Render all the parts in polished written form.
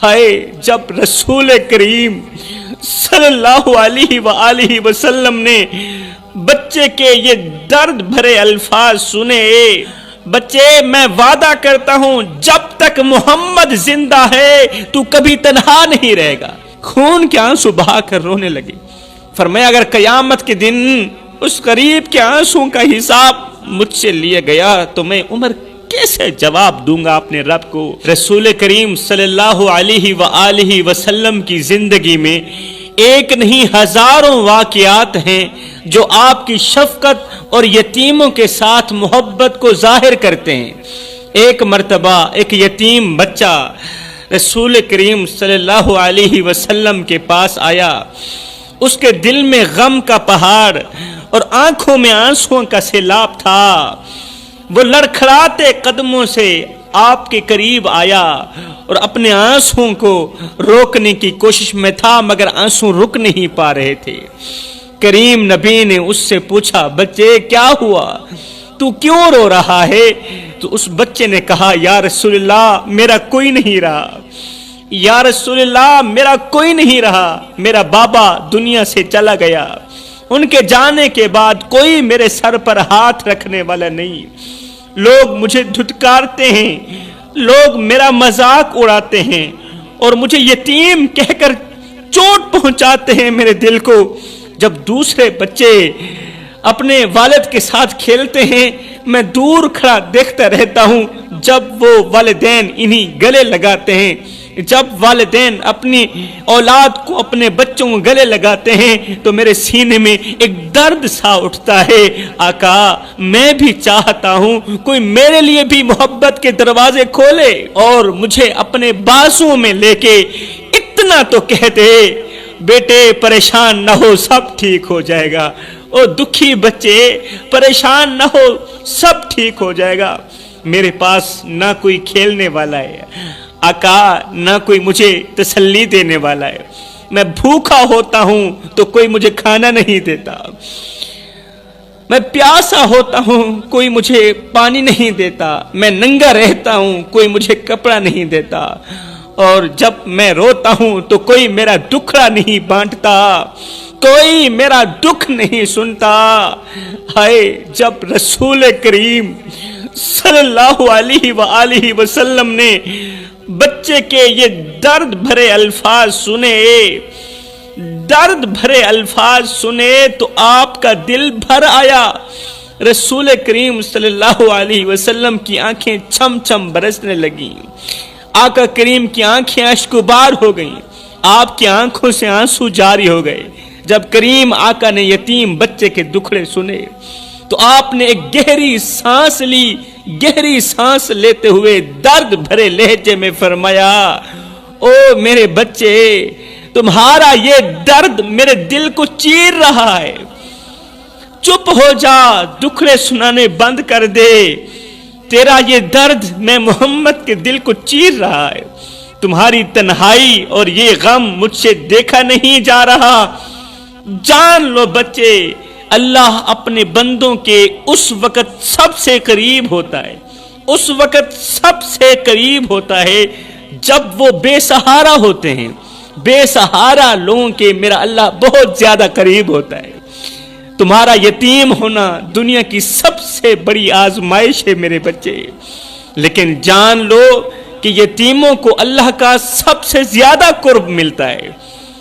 ہائے جب رسول کریم صلی اللہ علیہ وآلہ وسلم نے بچے کے یہ درد بھرے الفاظ سنے، بچے میں وعدہ کرتا ہوں جب تک محمد زندہ ہے تو کبھی تنہا نہیں رہے گا۔ خون کے آنسو بہا کر رونے لگے۔ فرمایا اگر قیامت کے دن اس غریب کے آنسوں کا حساب مجھ سے لیا گیا تو میں عمر کیسے جواب دوں گا اپنے رب کو۔ رسول کریم صلی اللہ علیہ وآلہ وسلم کی زندگی میں ایک نہیں ہزاروں واقعات ہیں جو آپ کی شفقت اور یتیموں کے ساتھ محبت کو ظاہر کرتے ہیں۔ ایک مرتبہ ایک یتیم بچہ رسول کریم صلی اللہ علیہ وسلم کے پاس آیا، اس کے دل میں غم کا پہاڑ اور آنکھوں میں آنسوں کا سیلاب تھا۔ وہ لڑکھڑاتے قدموں سے آپ کے قریب آیا اور اپنے آنسوں کو روکنے کی کوشش میں تھا، مگر آنسوں رک نہیں پا رہے تھے۔ کریم نبی نے اس سے پوچھا بچے کیا ہوا، تو کیوں رو رہا ہے؟ تو اس بچے نے کہا یا رسول اللہ میرا کوئی نہیں رہا، یا رسول اللہ میرا کوئی نہیں رہا، میرا بابا دنیا سے چلا گیا، ان کے جانے کے بعد کوئی میرے سر پر ہاتھ رکھنے والا نہیں، لوگ مجھے دھتکارتے ہیں، لوگ میرا مذاق اڑاتے ہیں اور مجھے یتیم کہہ کر چوٹ پہنچاتے ہیں میرے دل کو۔ جب دوسرے بچے اپنے والد کے ساتھ کھیلتے ہیں میں دور کھڑا دیکھتا رہتا ہوں، جب وہ والدین انہی گلے لگاتے ہیں، جب والدین اپنی اولاد کو اپنے بچوں کو گلے لگاتے ہیں تو میرے سینے میں ایک درد سا اٹھتا ہے۔ آقا میں بھی چاہتا ہوں کوئی میرے لیے بھی محبت کے دروازے کھولے اور مجھے اپنے بازوں میں لے کے اتنا تو کہہ دے بیٹے پریشان نہ ہو سب ٹھیک ہو جائے گا، او دکھی بچے پریشان نہ ہو سب ٹھیک ہو جائے گا۔ میرے پاس نہ کوئی کھیلنے والا ہے آقا، نہ کوئی مجھے تسلی دینے والا ہے، میں بھوکا ہوتا ہوں تو کوئی مجھے کھانا نہیں دیتا، میں پیاسا ہوتا ہوں کوئی مجھے پانی نہیں دیتا، میں ننگا رہتا ہوں کوئی مجھے کپڑا نہیں دیتا، اور جب میں روتا ہوں تو کوئی میرا دکھڑا نہیں بانٹتا، کوئی میرا دکھ نہیں سنتا۔ ہائے جب رسول کریم صلی اللہ علیہ وآلہ وسلم نے بچے کے یہ درد بھرے الفاظ سنے، درد بھرے الفاظ سنے تو آپ کا دل بھر آیا۔ رسول کریم صلی اللہ علیہ وسلم کی آنکھیں چھم چھم برسنے لگیں، آقا کریم کی آنکھیں اشکبار ہو گئیں، آپ کی آنکھوں سے آنسو جاری ہو گئے۔ جب کریم آقا نے یتیم بچے کے دکھڑے سنے تو آپ نے ایک گہری سانس لی، گہری سانس لیتے ہوئے درد بھرے لہجے میں فرمایا او میرے بچے تمہارا یہ درد میرے دل کو چیر رہا ہے، چپ ہو جا، دکھڑے سنانے بند کر دے، تیرا یہ درد میں محمد کے دل کو چیر رہا ہے، تمہاری تنہائی اور یہ غم مجھ سے دیکھا نہیں جا رہا۔ جان لو بچے اللہ اپنے بندوں کے اس وقت سب سے قریب ہوتا ہے، اس وقت سب سے قریب ہوتا ہے جب وہ بے سہارا ہوتے ہیں۔ بے سہارا لوگوں کے میرا اللہ بہت زیادہ قریب ہوتا ہے۔ تمہارا یتیم ہونا دنیا کی سب سے بڑی آزمائش ہے میرے بچے، لیکن جان لو کہ یتیموں کو اللہ کا سب سے زیادہ قرب ملتا ہے،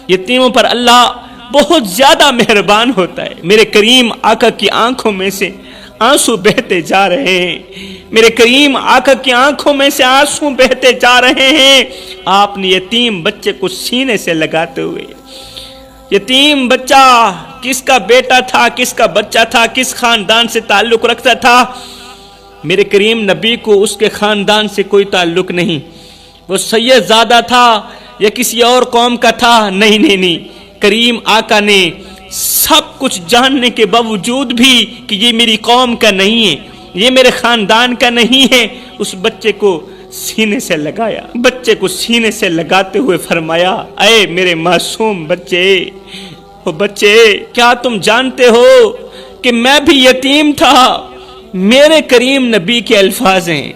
یتیموں پر اللہ بہت زیادہ مہربان ہوتا ہے۔ میرے کریم آقا کی آنکھوں میں سے آنسو بہتے جا رہے ہیں، میرے کریم آقا کی آنکھوں میں سے آنسو بہتے جا رہے ہیں۔ آپ نے یتیم بچے کو سینے سے لگاتے ہوئے، یتیم بچہ کس کا بیٹا تھا، کس کا بچہ تھا، کس خاندان سے تعلق رکھتا تھا؟ میرے کریم نبی کو اس کے خاندان سے کوئی تعلق نہیں، وہ سید زادہ تھا یا کسی اور قوم کا تھا، نہیں، کریم آقا نے سب کچھ جاننے کے باوجود بھی کہ یہ میری قوم کا نہیں ہے، یہ میرے خاندان کا نہیں ہے، اس بچے کو سینے سے لگایا، بچے کو سینے سے لگاتے ہوئے فرمایا اے میرے معصوم بچے، بچے کیا تم جانتے ہو کہ میں بھی یتیم تھا؟ میرے کریم نبی کے الفاظ ہیں،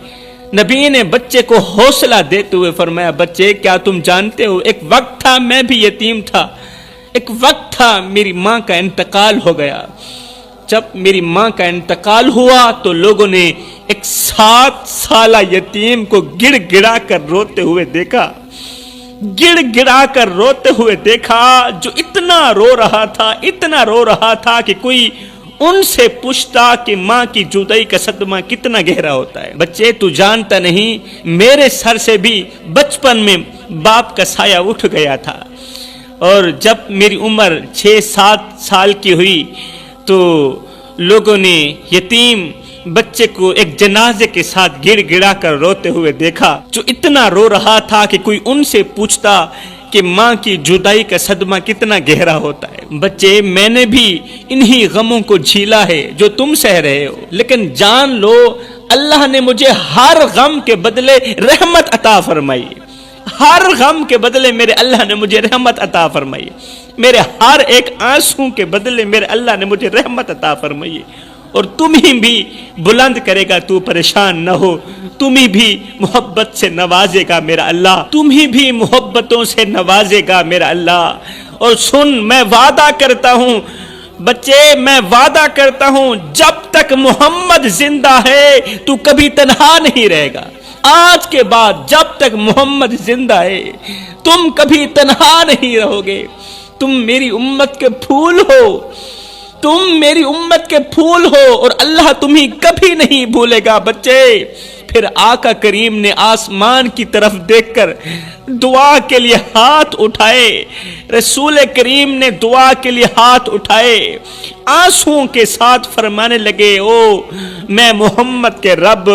نبی نے بچے کو حوصلہ دیتے ہوئے فرمایا بچے کیا تم جانتے ہو ایک وقت تھا میں بھی یتیم تھا، ایک وقت تھا میری ماں کا انتقال ہو گیا، جب میری ماں کا انتقال ہوا تو لوگوں نے ایک 7 سالہ یتیم کو گڑ گڑا کر روتے ہوئے دیکھا، گڑ گڑا کر روتے ہوئے دیکھا، جو اتنا رو رہا تھا کہ کوئی ان سے پوچھتا کہ ماں کی جدائی کا صدمہ کتنا گہرا ہوتا ہے۔ بچے تو جانتا نہیں میرے سر سے بھی بچپن میں باپ کا سایہ اٹھ گیا تھا، اور جب میری عمر 6-7 سال کی ہوئی تو لوگوں نے یتیم بچے کو ایک جنازے کے ساتھ گڑ گڑا کر روتے ہوئے دیکھا، جو اتنا رو رہا تھا کہ کوئی ان سے پوچھتا کہ ماں کی جدائی کا صدمہ کتنا گہرا ہوتا ہے۔ بچے میں نے بھی انہی غموں کو جھیلا ہے جو تم سہ رہے ہو، لیکن جان لو اللہ نے مجھے ہر غم کے بدلے رحمت عطا فرمائی، ہر غم کے بدلے میرے اللہ نے مجھے رحمت عطا فرمائی، میرے ہر ایک آنسو کے بدلے میرے اللہ نے مجھے رحمت عطا فرمائی، اور تمہیں بھی بلند کرے گا، تو پریشان نہ ہو، تمہیں بھی محبت سے نوازے گا میرا اللہ، تمہیں بھی محبتوں سے نوازے گا میرا اللہ۔ اور سن میں وعدہ کرتا ہوں بچے، میں وعدہ کرتا ہوں جب تک محمد زندہ ہے تو کبھی تنہا نہیں رہے گا، آج کے بعد جب تک محمد زندہ ہے تم کبھی تنہا نہیں رہو گے، تم میری امت کے پھول ہو، تم میری امت کے پھول ہو، اور اللہ تمہیں کبھی نہیں بھولے گا بچے۔ پھر آقا کریم نے آسمان کی طرف دیکھ کر دعا کے لیے ہاتھ اٹھائے، رسول کریم نے دعا کے لیے ہاتھ اٹھائے، آنسوؤں کے ساتھ فرمانے لگے او میں محمد کے رب،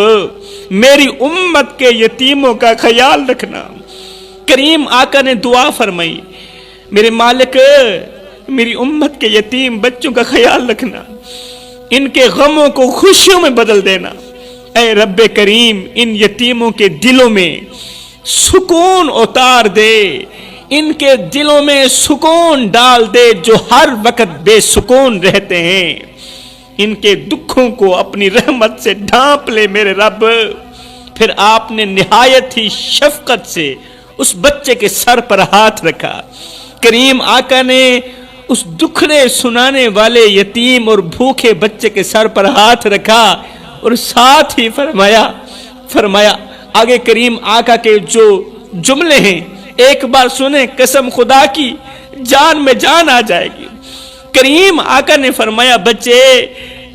میری امت کے یتیموں کا خیال رکھنا۔ کریم آقا نے دعا فرمائی میرے مالک میری امت کے یتیم بچوں کا خیال رکھنا، ان کے غموں کو خوشیوں میں بدل دینا، اے رب کریم ان یتیموں کے دلوں میں سکون اتار دے، ان کے دلوں میں سکون ڈال دے جو ہر وقت بے سکون رہتے ہیں، ان کے دکھوں کو اپنی رحمت سے ڈھانپ لے میرے رب۔ پھر آپ نے نہایت ہی شفقت سے اس بچے کے سر پر ہاتھ رکھا، کریم آقا نے اس دکھڑے سنانے والے یتیم اور بھوکے بچے کے سر پر ہاتھ رکھا، اور ساتھ ہی فرمایا آگے کریم آقا کے جو جملے ہیں ایک بار سنیں، قسم خدا کی جان میں جان آ جائے گی۔ کریم آقا نے فرمایا بچے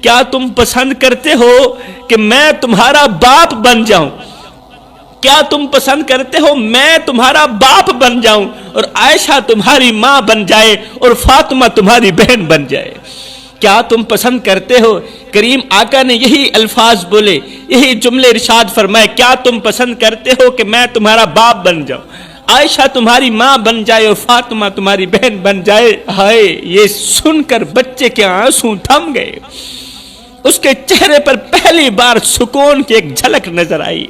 کیا تم پسند کرتے ہو کہ میں تمہارا باپ بن جاؤں؟ کیا تم پسند کرتے ہو میں تمہارا باپ بن جاؤں اور عائشہ تمہاری ماں بن جائے اور فاطمہ تمہاری بہن بن جائے؟ کیا تم پسند کرتے ہو؟ کریم آقا نے یہی الفاظ بولے، یہی جملے ارشاد فرمائے، کیا تم پسند کرتے ہو کہ میں تمہارا باپ بن جاؤں، عائشہ تمہاری ماں بن جائے اور فاطمہ تمہاری بہن بن جائے؟ ہائے، یہ سن کر بچے کے آنسو تھم گئے، اس کے چہرے پر پہلی بار سکون کی ایک جھلک نظر آئی۔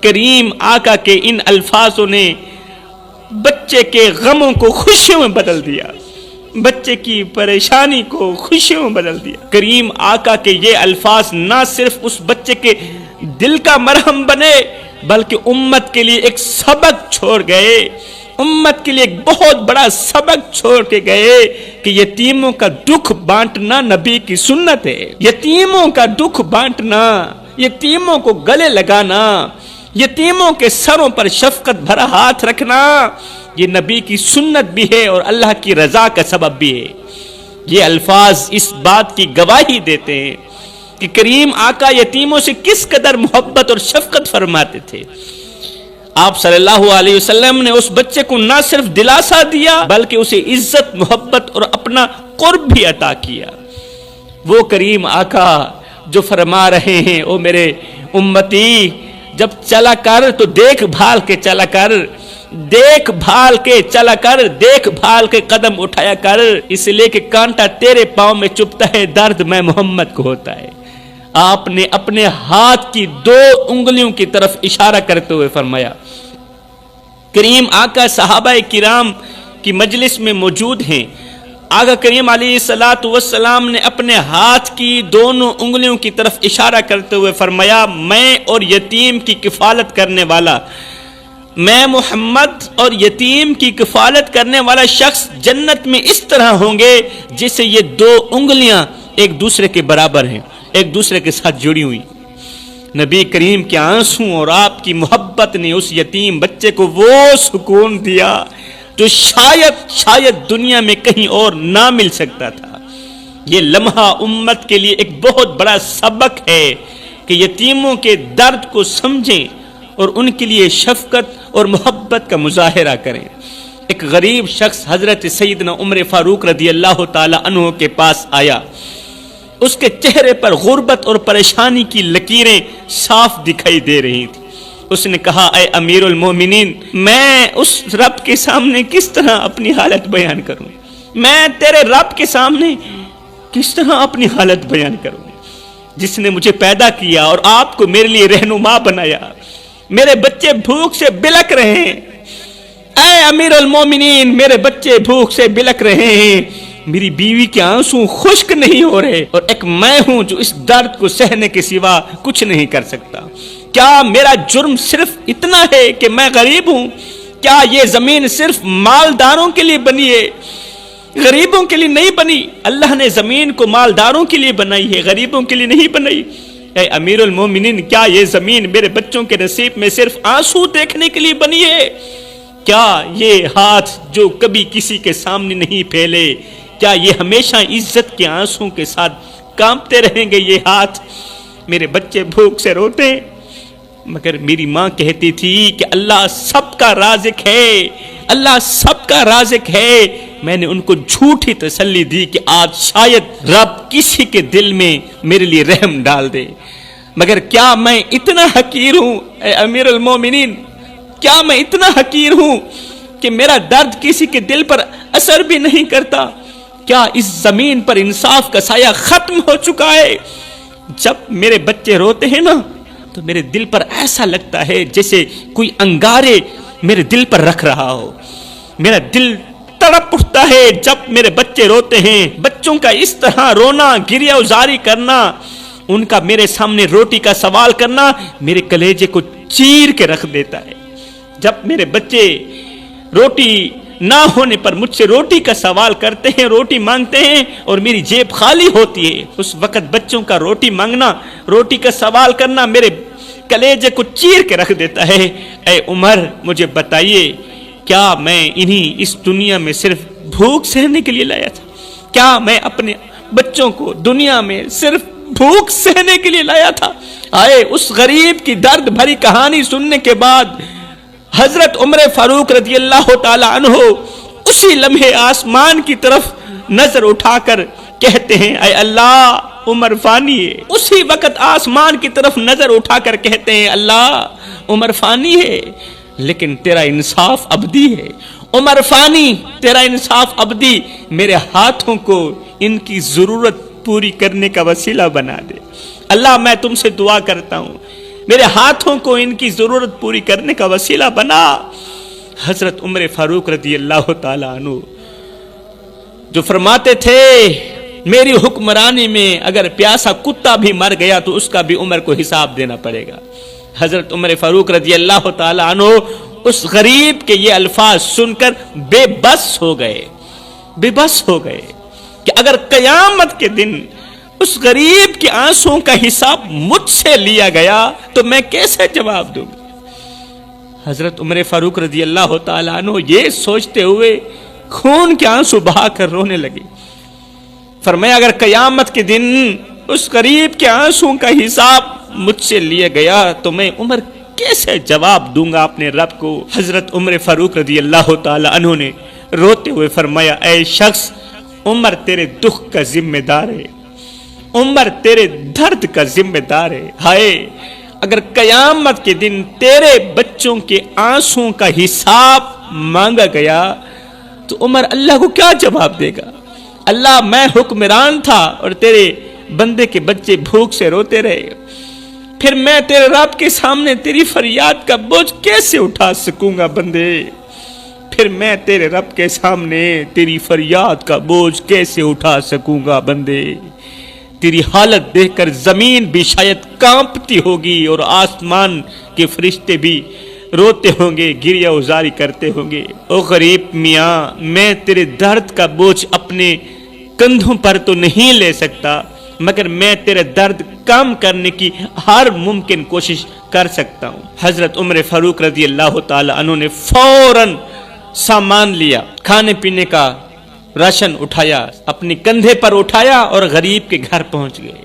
کریم آقا کے ان الفاظوں نے بچے کے غموں کو خوشیوں میں بدل دیا، بچے کی پریشانی کو خوشیوں میں بدل دیا۔ کریم آقا کے یہ الفاظ نہ صرف اس بچے کے دل کا مرہم بنے بلکہ امت کے لیے ایک سبق چھوڑ گئے، امت کے لیے ایک بہت بڑا سبق چھوڑ کے گئے کہ یتیموں کا دکھ بانٹنا نبی کی سنت ہے، یتیموں کا دکھ بانٹنا، یتیموں کو گلے لگانا، یتیموں کے سروں پر شفقت بھرا ہاتھ رکھنا، یہ نبی کی سنت بھی ہے اور اللہ کی رضا کا سبب بھی ہے۔ یہ الفاظ اس بات کی گواہی دیتے ہیں کہ کریم آقا یتیموں سے کس قدر محبت اور شفقت فرماتے تھے۔ آپ صلی اللہ علیہ وسلم نے اس بچے کو نہ صرف دلاسا دیا بلکہ اسے عزت، محبت اور اپنا قرب بھی عطا کیا۔ وہ کریم آقا جو فرما رہے ہیں او میرے امتی، جب چلا کر تو دیکھ بھال کے چلا کر، دیکھ بھال کے چلا کر، دیکھ بھال کے قدم اٹھایا کر، اس لیے کہ کانٹا تیرے پاؤں میں چبھتا ہے، درد میں محمد کو ہوتا ہے۔ آپ نے اپنے ہاتھ کی 2 انگلیوں کی طرف اشارہ کرتے ہوئے فرمایا۔ کریم آقا صحابہ کرام کی مجلس میں موجود ہیں، آقا کریم علیہ الصلوۃ والسلام نے اپنے ہاتھ کی دونوں انگلیوں کی طرف اشارہ کرتے ہوئے فرمایا میں اور یتیم کی کفالت کرنے والا، میں محمد اور یتیم کی کفالت کرنے والا شخص جنت میں اس طرح ہوں گے جیسے یہ دو انگلیاں ایک دوسرے کے برابر ہیں، ایک دوسرے کے ساتھ جڑی ہوئی۔ نبی کریم کے آنسوں اور آپ کی محبت نے اس یتیم بچے کو وہ سکون دیا جو شاید دنیا میں کہیں اور نہ مل سکتا تھا۔ یہ لمحہ امت کے لیے ایک بہت بڑا سبق ہے کہ یتیموں کے درد کو سمجھیں اور ان کے لیے شفقت اور محبت کا مظاہرہ کریں۔ ایک غریب شخص حضرت سیدنا عمر فاروق رضی اللہ تعالی عنہ کے پاس آیا، اس کے چہرے پر غربت اور پریشانی کی لکیریں صاف دکھائی دے رہی تھیں۔ اس نے کہا اے امیر المومنین، میں اس رب کے سامنے کس طرح اپنی حالت بیان کروں؟ میں تیرے رب کے سامنے کس طرح اپنی حالت بیان کروں جس نے مجھے پیدا کیا اور آپ کو میرے لیے رہنما بنایا؟ میرے بچے بھوک سے بلک رہے ہیں، اے امیر المومنین میرے بچے بھوک سے بلک رہے ہیں، میری بیوی کے آنسو خشک نہیں ہو رہے، اور ایک میں ہوں جو اس درد کو سہنے کے سوا کچھ نہیں کر سکتا۔ کیا میرا جرم صرف اتنا ہے کہ میں غریب ہوں؟ کیا یہ زمین صرف مالداروں کے لیے بنی ہے، غریبوں کے لیے نہیں بنی؟ اللہ نے زمین کو مالداروں کے لیے بنائی ہے، غریبوں کے لیے نہیں بنائی۔ اے امیر المومنین، کیا یہ زمین میرے بچوں کے نصیب میں صرف آنسو دیکھنے کے لیے بنی ہے؟ کیا یہ ہاتھ جو کبھی کسی کے سامنے نہیں پھیلے، کیا یہ ہمیشہ عزت کے آنسوں کے ساتھ کانپتے رہیں گے؟ یہ ہاتھ، میرے بچے بھوک سے روتے ہیں، مگر میری ماں کہتی تھی کہ اللہ سب کا رازق ہے، اللہ سب کا رازق ہے۔ میں نے ان کو جھوٹی تسلی دی کہ آج شاید رب کسی کے دل میں میرے لیے رحم ڈال دے، مگر کیا میں اتنا حقیر ہوں اے امیر المومنین؟ کیا میں اتنا حقیر ہوں کہ میرا درد کسی کے دل پر اثر بھی نہیں کرتا؟ کیا اس زمین پر انصاف کا سایہ ختم ہو چکا ہے؟ جب میرے بچے روتے ہیں نا تو میرے دل پر ایسا لگتا ہے جیسے کوئی انگارے میرے دل پر رکھ رہا ہو۔ میرا دل تڑپ اٹھتا ہے جب میرے بچے روتے ہیں۔ بچوں کا اس طرح رونا، گریہ وزاری کرنا، ان کا میرے سامنے روٹی کا سوال کرنا میرے کلیجے کو چیر کے رکھ دیتا ہے۔ جب میرے بچے روٹی نہ ہونے پر مجھ سے روٹی کا سوال کرتے ہیں، روٹی مانگتے ہیں، اور میری جیب خالی ہوتی ہے، اس وقت بچوں کا روٹی مانگنا، روٹی کا سوال کرنا میرے کلیجے کو چیر کے رکھ دیتا ہے۔ اے عمر، مجھے بتائیے، کیا میں انہیں اس دنیا میں صرف بھوک سہنے کے لیے لایا تھا؟ کیا میں اپنے بچوں کو دنیا میں صرف بھوک سہنے کے لیے لایا تھا؟ آئے اس غریب کی درد بھری کہانی سننے کے بعد حضرت عمر فاروق رضی اللہ تعالی عنہ اسی لمحے آسمان کی طرف نظر اٹھا کر کہتے ہیں اے اللہ عمر فانی ہے۔ اسی وقت آسمان کی طرف نظر اٹھا کر کہتے ہیں اللہ عمر فانی ہے لیکن تیرا انصاف ابدی ہے۔ عمر فانی، تیرا انصاف ابدی، میرے ہاتھوں کو ان کی ضرورت پوری کرنے کا وسیلہ بنا دے۔ اللہ میں تم سے دعا کرتا ہوں میرے ہاتھوں کو ان کی ضرورت پوری کرنے کا وسیلہ بنا۔ حضرت عمر فاروق رضی اللہ تعالی عنہ جو فرماتے تھے میری حکمرانی میں اگر پیاسا کتا بھی مر گیا تو اس کا بھی عمر کو حساب دینا پڑے گا۔ حضرت عمر فاروق رضی اللہ تعالی عنہ اس غریب کے یہ الفاظ سن کر بے بس ہو گئے کہ اگر قیامت کے دن اس غریب کے آنسوں کا حساب مجھ سے لیا گیا تو میں کیسے جواب دوں؟ حضرت عمر فاروق رضی اللہ تعالی عنہ یہ سوچتے ہوئے خون کے آنسو بہا کر رونے لگے۔ فرمایا اگر قیامت کے دن اس غریب کے آنسوں کا حساب مجھ سے لیا گیا تو میں عمر کیسے جواب دوں گا اپنے رب کو؟ حضرت عمر فاروق رضی اللہ تعالی عنہ نے روتے ہوئے فرمایا اے شخص، عمر تیرے دکھ کا ذمہ دار ہے، عمر تیرے درد کا ذمہ دار ہے۔ ہائے اگر قیامت کے دن تیرے بچوں کے آنسوں کا حساب مانگا گیا تو عمر اللہ کو کیا جواب دے گا؟ اللہ میں حکمران تھا اور تیرے بندے کے بچے بھوک سے روتے رہے، پھر میں تیرے رب کے سامنے تیری فریاد کا بوجھ کیسے اٹھا سکوں گا بندے؟ پھر میں تیرے رب کے سامنے تیری فریاد کا بوجھ کیسے اٹھا سکوں گا بندے؟ تیری حالت دیکھ کر زمین بھی شاید کانپتی ہوگی اور آسمان کے فرشتے بھی روتے ہوں گے، گریہ ازاری کرتے ہوں گے۔ او غریب میاں، میں تیرے درد کا بوجھ اپنے کندھوں پر تو نہیں لے سکتا، مگر میں تیرے درد کم کرنے کی ہر ممکن کوشش کر سکتا ہوں۔ حضرت عمر فاروق رضی اللہ تعالی عنہ نے فوراً سامان لیا، کھانے پینے کا راشن اٹھایا، اپنی کندھے پر اٹھایا اور غریب کے گھر پہنچ گئے۔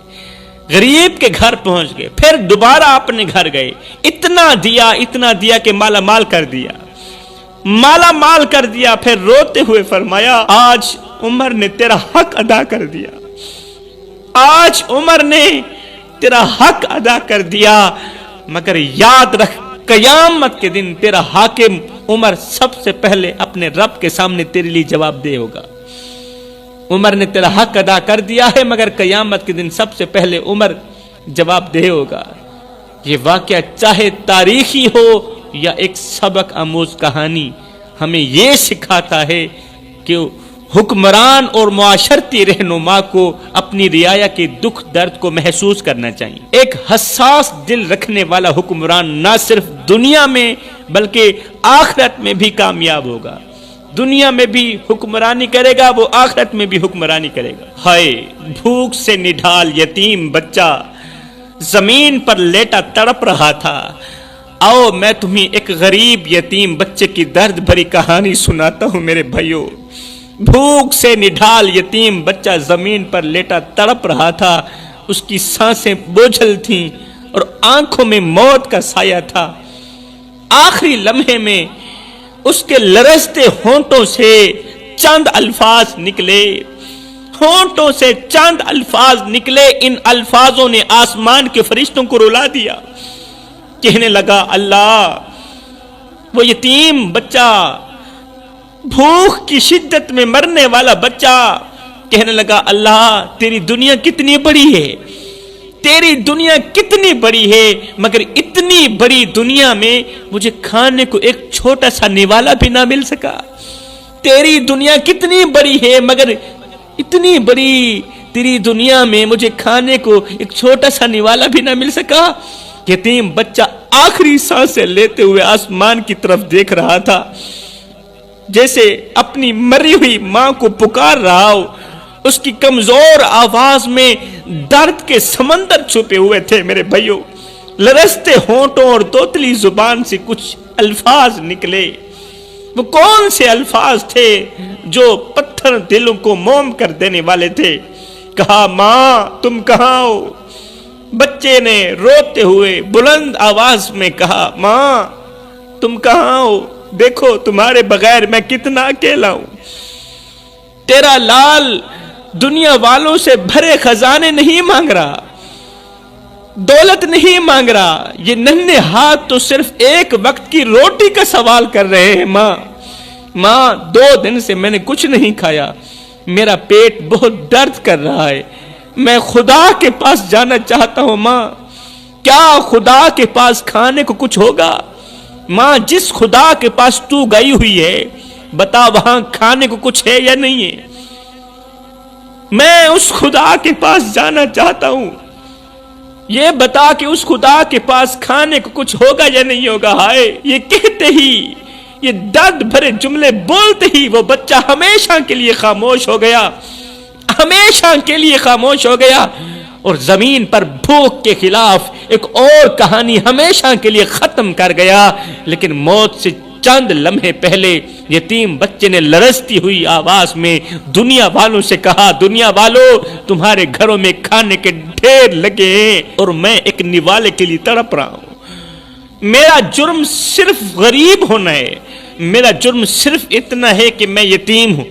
غریب کے گھر پہنچ گئے، پھر دوبارہ اپنے گھر گئے، اتنا دیا کہ مالا مال کر دیا، مالا مال کر دیا۔ پھر روتے ہوئے فرمایا آج عمر نے تیرا حق ادا کر دیا، آج عمر نے تیرا حق ادا کر دیا، مگر یاد رکھ قیامت کے دن تیرا حاکم عمر سب سے پہلے اپنے رب کے سامنے تیرے لیے جواب دے ہوگا۔ عمر نے تیرا حق ادا کر دیا ہے، مگر قیامت کے دن سب سے پہلے عمر جواب دے ہوگا۔ یہ واقعہ چاہے تاریخی ہو یا ایک سبق آموز کہانی، ہمیں یہ سکھاتا ہے کہ حکمران اور معاشرتی رہنما کو اپنی رعایا کے دکھ درد کو محسوس کرنا چاہیے۔ ایک حساس دل رکھنے والا حکمران نہ صرف دنیا میں بلکہ آخرت میں بھی کامیاب ہوگا۔ دنیا میں بھی حکمرانی کرے گا، وہ آخرت میں بھی حکمرانی کرے گا۔ ہائے بھوک سے نڈھال یتیم بچہ زمین پر لیٹا تڑپ رہا تھا۔ آؤ میں تمہیں ایک غریب یتیم بچے کی درد بھری کہانی سناتا ہوں میرے بھائیوں۔ بھوک سے نڈھال یتیم بچہ زمین پر لیٹا تڑپ رہا تھا، اس کی سانسیں بوجھل تھیں اور آنکھوں میں موت کا سایہ تھا۔ آخری لمحے میں اس کے لرزتے ہونٹوں سے چند الفاظ نکلے، ہونٹوں سے چند الفاظ نکلے۔ ان الفاظوں نے آسمان کے فرشتوں کو رلا دیا۔ کہنے لگا اللہ، وہ یتیم بچہ، بھوک کی شدت میں مرنے والا بچہ کہنے لگا اللہ تیری دنیا کتنی بڑی ہے، تیری دنیا کتنی بڑی ہے، مگر اتنی بڑی دنیا میں مجھے کھانے کو ایک چھوٹا سا نوالا بھی نہ مل سکا۔ تیری دنیا کتنی بڑی ہے، مگر اتنی بڑی تیری دنیا میں مجھے کھانے کو ایک چھوٹا سا نوالا بھی نہ مل سکا۔ یتیم بچہ آخری سانسیں لیتے ہوئے آسمان کی طرف دیکھ رہا تھا، جیسے اپنی مری ہوئی ماں کو پکار رہا ہو۔ اس کی کمزور آواز میں درد کے سمندر چھپے ہوئے تھے میرے بھائیوں۔ لرزتے ہونٹوں اور توتلی زبان سے کچھ الفاظ نکلے۔ وہ کون سے الفاظ تھے جو پتھر دلوں کو موم کر دینے والے تھے؟ کہا ماں تم کہاں ہو؟ بچے نے روتے ہوئے بلند آواز میں کہا ماں تم کہاں ہو؟ دیکھو تمہارے بغیر میں کتنا اکیلا ہوں۔ تیرا لال دنیا والوں سے بھرے خزانے نہیں مانگ رہا، دولت نہیں مانگ رہا، یہ ننھے ہاتھ تو صرف ایک وقت کی روٹی کا سوال کر رہے ہیں۔ ماں 2 دن سے میں نے کچھ نہیں کھایا، میرا پیٹ بہت درد کر رہا ہے، میں خدا کے پاس جانا چاہتا ہوں۔ ماں کیا خدا کے پاس کھانے کو کچھ ہوگا؟ ماں جس خدا کے پاس تو گئی ہوئی ہے بتا وہاں کھانے کو کچھ ہے یا نہیں ہے؟ میں اس خدا کے پاس جانا چاہتا ہوں، یہ بتا کہ اس خدا کے پاس کھانے کو کچھ ہوگا یا نہیں ہوگا۔ ہائے یہ کہتے ہی، یہ درد بھرے جملے بولتے ہی وہ بچہ ہمیشہ کے لیے خاموش ہو گیا، ہمیشہ کے لیے خاموش ہو گیا، اور زمین پر بھوک کے خلاف ایک اور کہانی ہمیشہ کے لیے ختم کر گیا۔ لیکن موت سے چند لمحے پہلے یتیم بچے نے لرزتی ہوئی آواز میں دنیا والوں سے کہا دنیا والوں تمہارے گھروں میں کھانے کے ڈھیر لگے ہیں اور میں ایک نوالے کے لیے تڑپ رہا ہوں۔ میرا جرم صرف غریب ہونا ہے، میرا جرم صرف اتنا ہے کہ میں یتیم ہوں،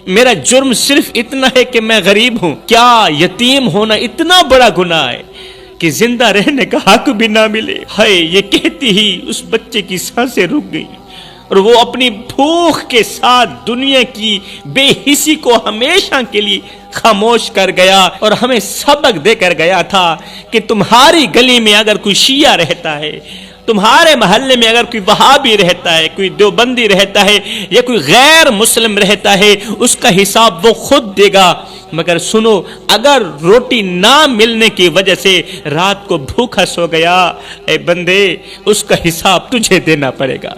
میرا جرم صرف اتنا ہے کہ میں غریب ہوں۔ کیا یتیم ہونا اتنا بڑا گناہ ہے کہ زندہ رہنے کا حق بھی نہ ملے؟ ہائے یہ کہتی ہی اس بچے کی سانسیں رک گئیں اور وہ اپنی بھوک کے ساتھ دنیا کی بے حسی کو ہمیشہ کے لیے خاموش کر گیا، اور ہمیں سبق دے کر گیا تھا کہ تمہاری گلی میں اگر کوئی شیعہ رہتا ہے، تمہارے محلے میں اگر کوئی وہابی رہتا ہے، کوئی دیوبندی رہتا ہے یا کوئی غیر مسلم رہتا ہے، اس کا حساب وہ خود دے گا، مگر سنو اگر روٹی نہ ملنے کی وجہ سے رات کو بھوکا سو گیا، اے بندے اس کا حساب تجھے دینا پڑے گا۔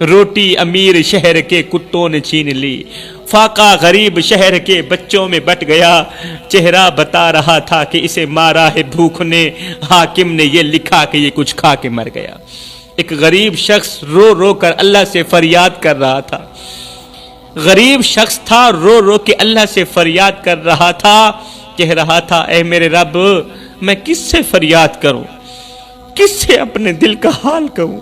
روٹی امیر شہر کے کتوں نے چھین لی، فاقہ غریب شہر کے بچوں میں بٹ گیا، چہرہ بتا رہا تھا کہ اسے مارا ہے بھوک نے، حاکم نے یہ لکھا کہ یہ کچھ کھا کے مر گیا۔ ایک غریب شخص رو رو کر اللہ سے فریاد کر رہا تھا، غریب شخص تھا، رو رو کے اللہ سے فریاد کر رہا تھا، کہہ رہا تھا اے میرے رب میں کس سے فریاد کروں، کس سے اپنے دل کا حال کہوں،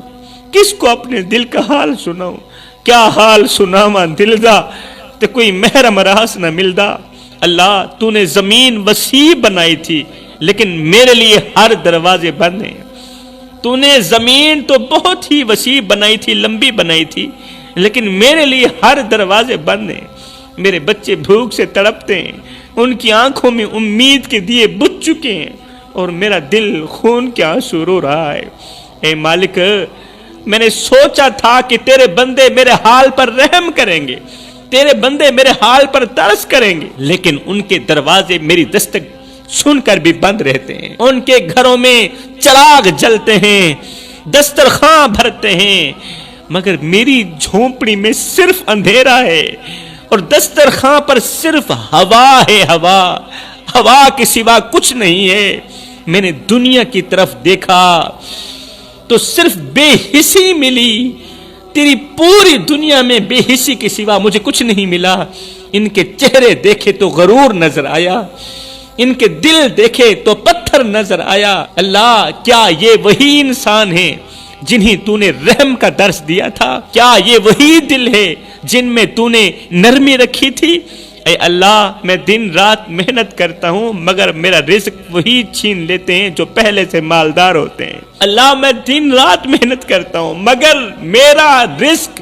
کس کو اپنے دل کا حال سناؤں، کیا حال سناواں دل دا تے کوئی محرم راس نہ ملدا۔ اللہ تو نے زمین وسیع بنائی تھی لیکن میرے لیے ہر دروازے بند ہیں۔ تو نے زمین تو بہت ہی وسیع بنائی تھی، لمبی بنائی تھی، لیکن میرے لیے ہر دروازے بند ہیں۔ میرے بچے بھوک سے تڑپتے ہیں، ان کی آنکھوں میں امید کے دیے بجھ چکے ہیں اور میرا دل خون کے آنسو رو رہا ہے۔ اے مالک میں نے سوچا تھا کہ تیرے بندے میرے حال پر رحم کریں گے، تیرے بندے میرے حال پر ترس کریں گے، لیکن ان کے دروازے میری دستک سن کر بھی بند رہتے ہیں، ان کے گھروں میں چراغ جلتے ہیں، دسترخوان بھرتے ہیں، مگر میری جھونپڑی میں صرف اندھیرا ہے اور دسترخوان پر صرف ہوا ہے، ہوا کے سوا کچھ نہیں ہے۔ میں نے دنیا کی طرف دیکھا تو صرف بے حسی ملی، تیری پوری دنیا میں بے حسی کے سوا مجھے کچھ نہیں ملا۔ ان کے چہرے دیکھے تو غرور نظر آیا، ان کے دل دیکھے تو پتھر نظر آیا۔ اللہ کیا یہ وہی انسان ہیں جنہیں تو نے رحم کا درس دیا تھا؟ کیا یہ وہی دل ہے جن میں تو نے نرمی رکھی تھی؟ اے اللہ میں دن رات محنت کرتا ہوں مگر میرا رزق وہی چھین لیتے ہیں جو پہلے سے مالدار ہوتے ہیں۔ اللہ میں دن رات محنت کرتا ہوں مگر میرا رزق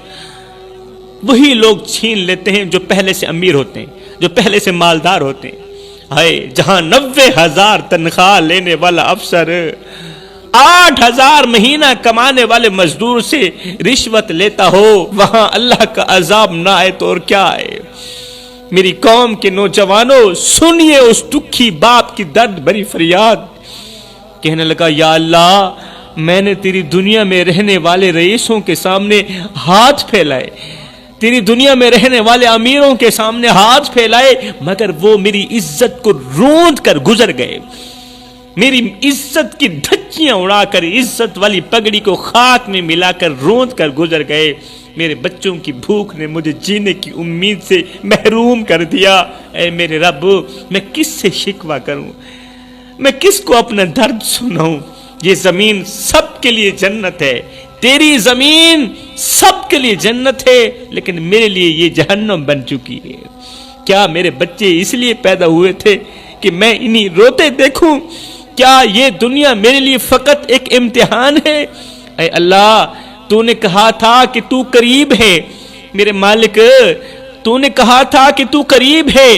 وہی لوگ چھین لیتے ہیں جو پہلے سے امیر ہوتے ہیں، جو پہلے سے مالدار ہوتے ہیں۔ ہائے جہاں 90,000 تنخواہ لینے والا افسر 8,000 مہینہ کمانے والے مزدور سے رشوت لیتا ہو، وہاں اللہ کا عذاب نہ آئے تو اور کیا آئے؟ میری قوم کے نوجوانوں سنیے اس دکھی باپ کی درد بھری فریاد۔ کہنے لگا یا اللہ میں نے تیری دنیا میں رہنے والے رئیسوں کے سامنے ہاتھ پھیلائے، تیری دنیا میں رہنے والے امیروں کے سامنے ہاتھ پھیلائے مگر وہ میری عزت کو روند کر گزر گئے، میری عزت کی دھچیاں اڑا کر عزت والی پگڑی کو خاک میں ملا کر روند کر گزر گئے۔ میرے بچوں کی بھوک نے مجھے جینے کی امید سے محروم کر دیا۔ اے میرے رب میں کس سے شکوہ کروں، میں کس کو اپنا درد سناؤں؟ یہ زمین سب کے لیے جنت ہے، تیری زمین سب کے لیے جنت ہے لیکن میرے لیے یہ جہنم بن چکی ہے۔ کیا میرے بچے اس لیے پیدا ہوئے تھے کہ میں انہیں روتے دیکھوں؟ کیا یہ دنیا میرے لیے فقط ایک امتحان ہے؟ اے اللہ تو نے کہا تھا کہ تو قریب ہے، میرے مالک تو نے کہا تھا کہ تو قریب ہے،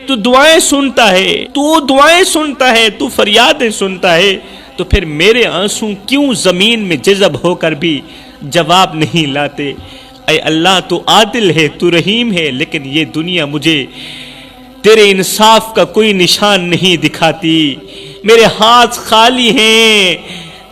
تو دعائیں سنتا ہے، تو دعائیں سنتا ہے، تو فریادیں سنتا ہے، تو پھر میرے آنسو کیوں زمین میں جذب ہو کر بھی جواب نہیں لاتے؟ اے اللہ تو عادل ہے، تو رحیم ہے، لیکن یہ دنیا مجھے تیرے انصاف کا کوئی نشان نہیں دکھاتی۔ میرے ہاتھ خالی ہیں،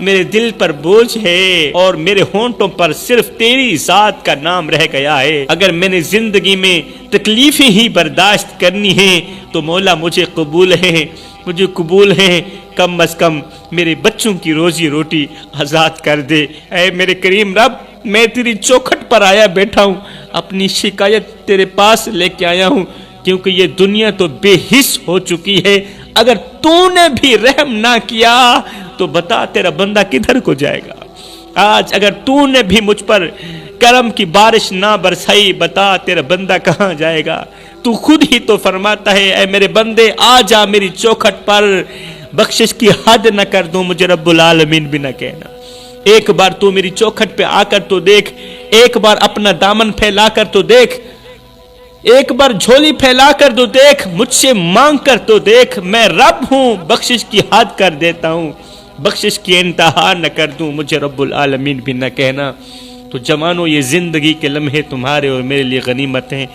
میرے دل پر بوجھ ہے اور میرے ہونٹوں پر صرف تیری ذات کا نام رہ گیا ہے۔ اگر میں نے زندگی میں تکلیفیں ہی برداشت کرنی ہیں تو مولا مجھے قبول ہے، کم از کم میرے بچوں کی روزی روٹی آزاد کر دے۔ اے میرے کریم رب میں تیری چوکھٹ پر آیا بیٹھا ہوں، اپنی شکایت تیرے پاس لے کے آیا ہوں کیونکہ یہ دنیا تو بے حس ہو چکی ہے۔ اگر تو نے بھی رحم نہ کیا تو بتا تیرا بندہ کدھر کو جائے گا؟ آج اگر تو نے بھی مجھ پر کرم کی بارش نہ برسائی بتا تیرا بندہ کہاں جائے گا؟ تو خود ہی تو فرماتا ہے اے میرے بندے آ جا میری چوکھٹ پر، بخشش کی حد نہ کر دوں مجھے رب العالمین بھی نہ کہنا۔ ایک بار تو میری چوکھٹ پہ آ کر تو دیکھ، ایک بار اپنا دامن پھیلا کر تو دیکھ، ایک بار جھولی پھیلا کر تو دیکھ، مجھ سے مانگ کر تو دیکھ، میں رب ہوں، بخشش کی حد کر دیتا ہوں۔ بخشش کی انتہا نہ کر دوں، مجھے رب العالمین بھی نہ کہنا۔ تو جوانوں، یہ زندگی کے لمحے تمہارے اور میرے لیے غنیمت ہیں،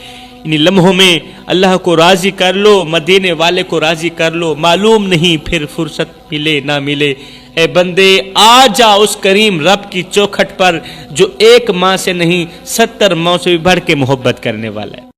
انہی لمحوں میں اللہ کو راضی کر لو، مدینے والے کو راضی کر لو، معلوم نہیں پھر فرصت ملے نہ ملے۔ اے بندے، آ جا اس کریم رب کی چوکھٹ پر جو ایک ماں سے نہیں 70 ماں سے بھی بڑھ کے محبت کرنے والا ہے۔